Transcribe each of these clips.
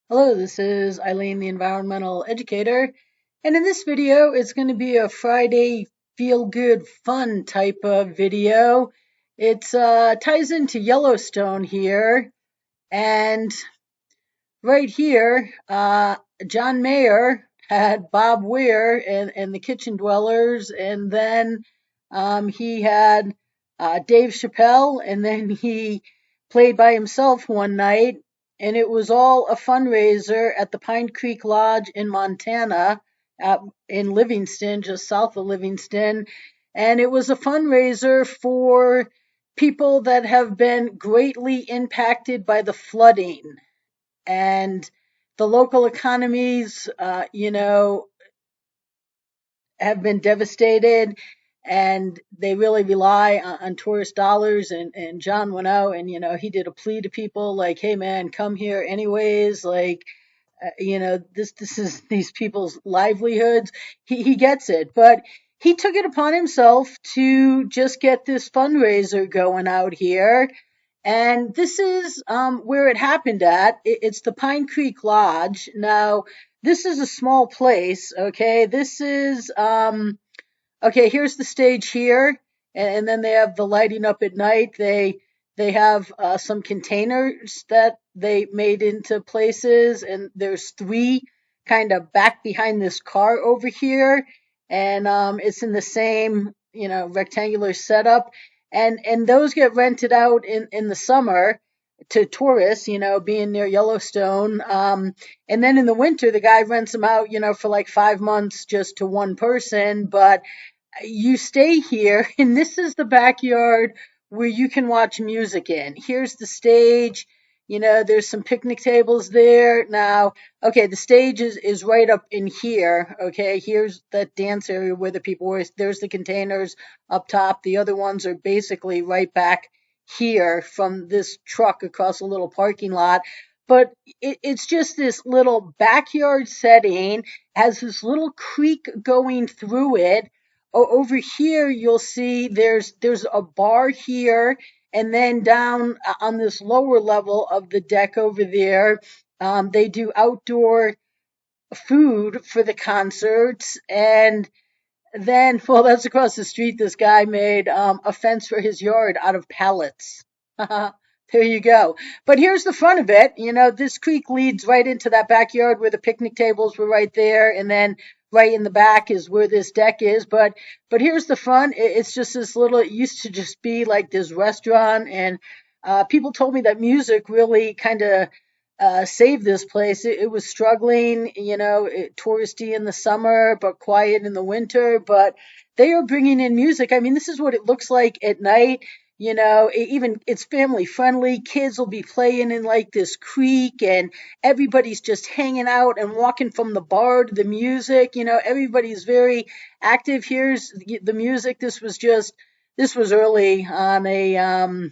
Hello, this is Eileen, the environmental educator, and in this video, it's going to be a Friday feel-good fun type of video. It ties into Yellowstone here, and right here, John Mayer had Bob Weir and the Kitchen Dwellers, and then he had Dave Chappelle, and then he played by himself one night, and it was all a fundraiser at the Pine Creek Lodge in Montana, in Livingston, just south of Livingston, and it was a fundraiser for people that have been greatly impacted by the flooding and the local economies, have been devastated, and they really rely on tourist dollars. And John went out and he did a plea to people like, "Hey man, come here anyways." Like, this is these people's livelihoods. He gets it, but he took it upon himself to just get this fundraiser going out here, and this is where it happened at. It's the Pine Creek Lodge. Now, this is a small place, okay? Okay, here's the stage here, and then they have the lighting up at night. They have some containers that they made into places, and there's three kind of back behind this car over here, and it's in the same rectangular setup, and those get rented out in the summer to tourists, being near Yellowstone. And then in the winter, the guy rents them out, for like 5 months just to one person. But you stay here, and this is the backyard where you can watch music in. Here's the stage. There's some picnic tables there. Now, okay, the stage is right up in here. Okay, here's that dance area where the people were. There's the containers up top. The other ones are basically right back here from this truck across a little parking lot. But it's just this little backyard setting, has this little creek going through it. Over here, you'll see there's a bar here, and then down on this lower level of the deck over there, they do outdoor food for the concerts. And then, well, that's across the street. This guy made a fence for his yard out of pallets. There you go. But here's the fun of it. This creek leads right into that backyard where the picnic tables were right there, and then right in the back is where this deck is. But here's the fun. It's just this little. It used to just be like this restaurant, and people told me that music really kind of saved this place. It was struggling, touristy in the summer, but quiet in the winter. But they are bringing in music. I mean, this is what it looks like at night. Even it's family friendly. Kids will be playing in like this creek, and everybody's just hanging out and walking from the bar to the music. Everybody's very active. Here's the music. This was early on a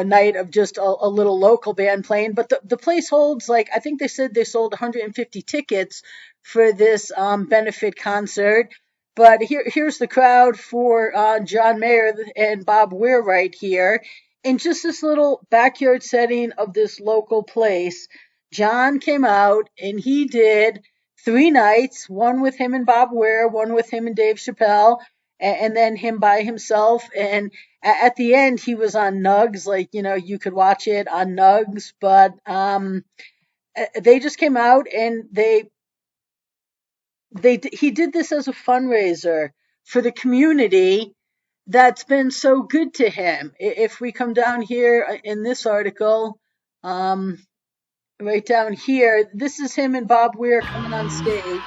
night of just a little local band playing. But the place holds, like, I think they said they sold 150 tickets for this benefit concert. But here's the crowd for John Mayer and Bob Weir right here, in just this little backyard setting of this local place. John came out and he did 3 nights, one with him and Bob Weir, one with him and Dave Chappelle, and then him by himself. And at the end, he was on Nugs, like, you could watch it on Nugs. But they just came out, and he did this as a fundraiser for the community that's been so good to him. If we come down here in this article, right down here, this is him and Bob Weir coming on stage.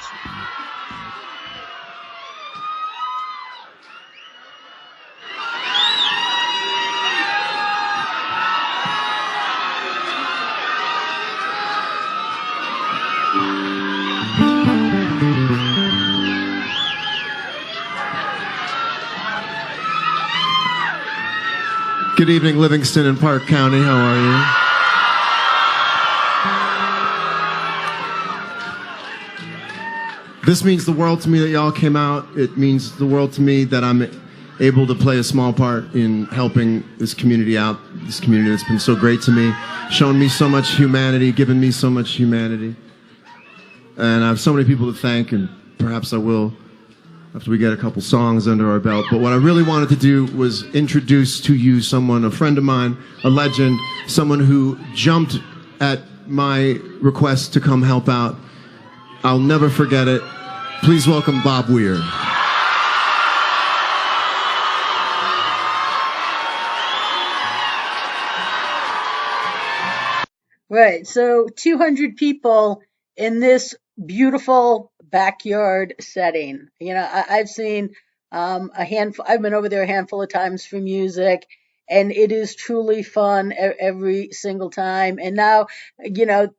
Good evening, Livingston and Park County. How are you? This means the world to me that y'all came out. It means the world to me that I'm able to play a small part in helping this community out this community that's been so great to me, shown me so much humanity, given me so much humanity. And I have so many people to thank, and perhaps I will after we get a couple songs under our belt. But what I really wanted to do was introduce to you someone, a friend of mine, a legend, someone who jumped at my request to come help out. I'll never forget it. Please welcome Bob Weir. Right. So 200 people in this beautiful backyard setting. I've seen a handful, I've been over there a handful of times for music, and it is truly fun every single time. And now, you know,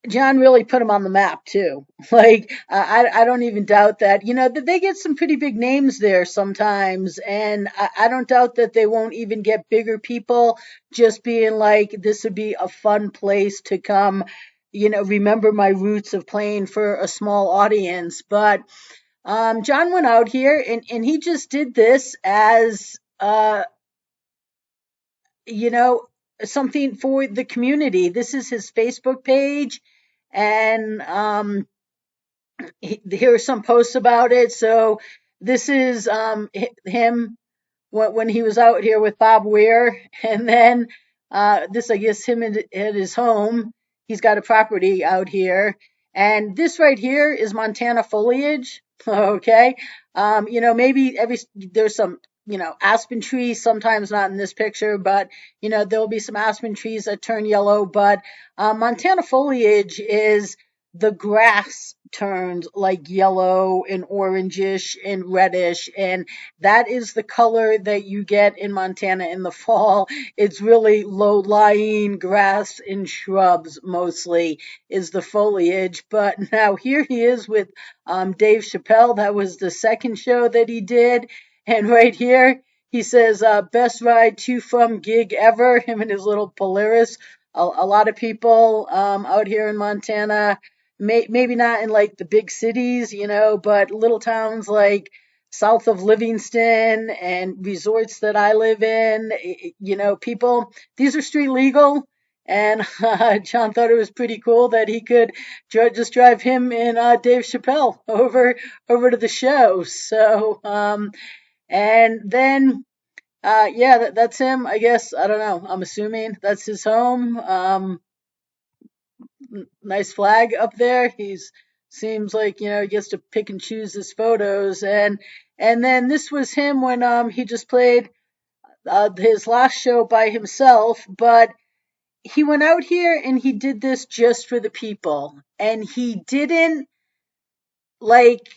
John really put them on the map too. Like I don't even doubt that. That they get some pretty big names there sometimes, and I don't doubt that they won't even get bigger people just being like, this would be a fun place to come. Remember my roots of playing for a small audience. But John went out here and he just did this as you know, something for the community. This is his Facebook page, and here are some posts about it. So this is him when he was out here with Bob Weir, and then this, I guess, him at his home. He's got a property out here, and this right here is Montana foliage. Okay, maybe there's some aspen trees. Sometimes not in this picture, but there'll be some aspen trees that turn yellow. But Montana foliage is the grass turned like yellow and orangish and reddish, and that is the color that you get in Montana in the fall. It's really low-lying grass and shrubs mostly is the foliage. But now here he is with Dave Chappelle. That was the second show that he did. And right here, he says, best ride to from gig ever, him and his little Polaris. A lot of people out here in Montana, maybe not in like the big cities, but little towns like south of Livingston and resorts that I live in, people, these are street legal. And John thought it was pretty cool that he could just drive him and Dave Chappelle over to the show. So, and then, yeah, that's him. I guess, I don't know. I'm assuming that's his home. Nice flag up there. He's seems like he gets to pick and choose his photos, and then this was him when he just played his last show by himself, but he went out here and he did this just for the people, and he didn't like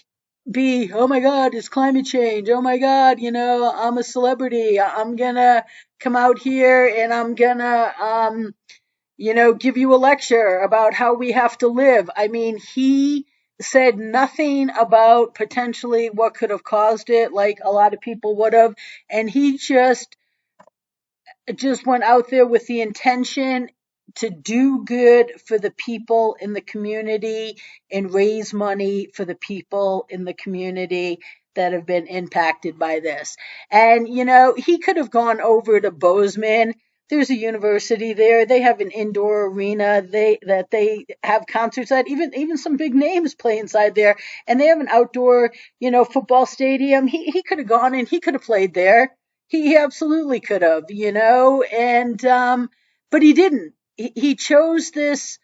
be, oh my god, it's climate change, oh my god, I'm a celebrity, I'm gonna come out here and I'm gonna give you a lecture about how we have to live. I mean, he said nothing about potentially what could have caused it, like a lot of people would have. And he just went out there with the intention to do good for the people in the community and raise money for the people in the community that have been impacted by this. And, he could have gone over to Bozeman. There's a university there. They have an indoor arena. They have concerts at, even some big names play inside there. And they have an outdoor, football stadium. He could have gone and he could have played there. He absolutely could have, and but he didn't. He chose this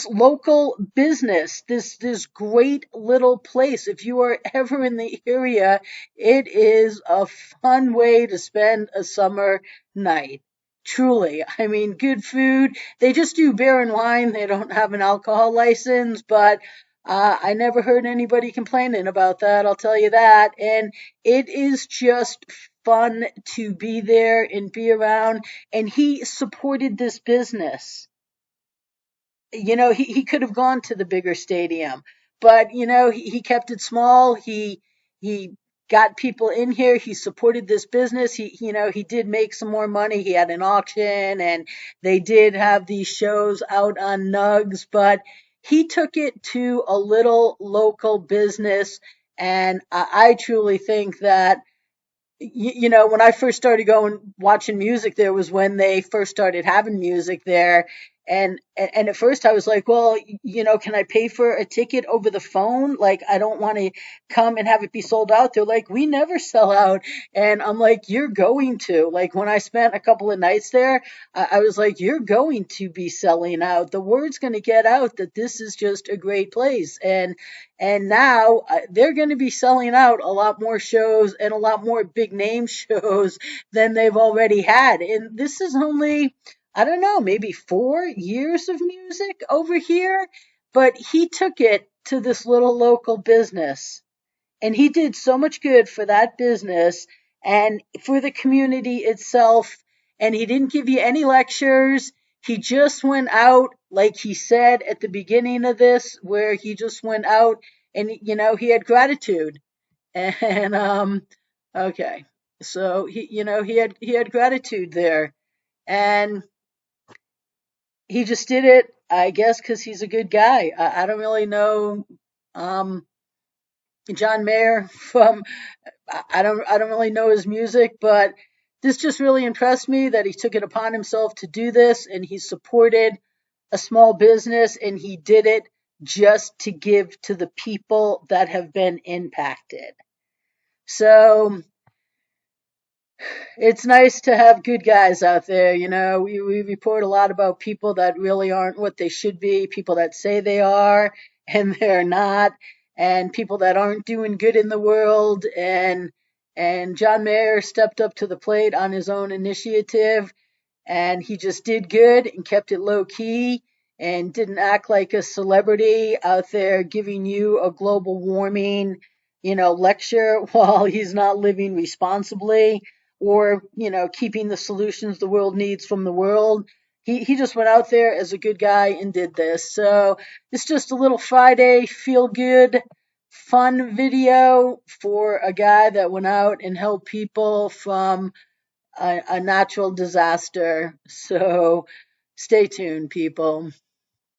local business, this great little place. If you are ever in the area, it is a fun way to spend a summer night. Truly. I mean, good food. They just do beer and wine. They don't have an alcohol license, but I never heard anybody complaining about that, I'll tell you that. And it is just fun to be there and be around. And he supported this business. He could have gone to the bigger stadium, but he kept it small. He got people in here. He supported this business. He did make some more money. He had an auction, and they did have these shows out on Nugs, but he took it to a little local business, and I truly think that when I first started going watching music there was when they first started having music there. And at first I was like, well, can I pay for a ticket over the phone? Like, I don't want to come and have it be sold out. They're like, we never sell out. And I'm like, you're going to. Like, when I spent a couple of nights there, I was like, you're going to be selling out. The word's going to get out that this is just a great place. And now they're going to be selling out a lot more shows and a lot more big name shows than they've already had. And this is only, I don't know, maybe 4 years of music over here. But he took it to this little local business, and he did so much good for that business and for the community itself. And he didn't give you any lectures. He just went out, like he said at the beginning of this, where he just went out and, he had gratitude. And, okay. So he had gratitude there. And he just did it, I guess, because he's a good guy. I don't really know, um, John Mayer from I don't really know his music, but this just really impressed me that he took it upon himself to do this, and he supported a small business, and he did it just to give to the people that have been impacted. So it's nice to have good guys out there. We report a lot about people that really aren't what they should be, people that say they are and they're not, and people that aren't doing good in the world. And John Mayer stepped up to the plate on his own initiative, and he just did good and kept it low key and didn't act like a celebrity out there giving you a global warming, lecture while he's not living responsibly or, keeping the solutions the world needs from the world. He just went out there as a good guy and did this. So it's just a little Friday feel good fun video for a guy that went out and helped people from a natural disaster. So stay tuned, people.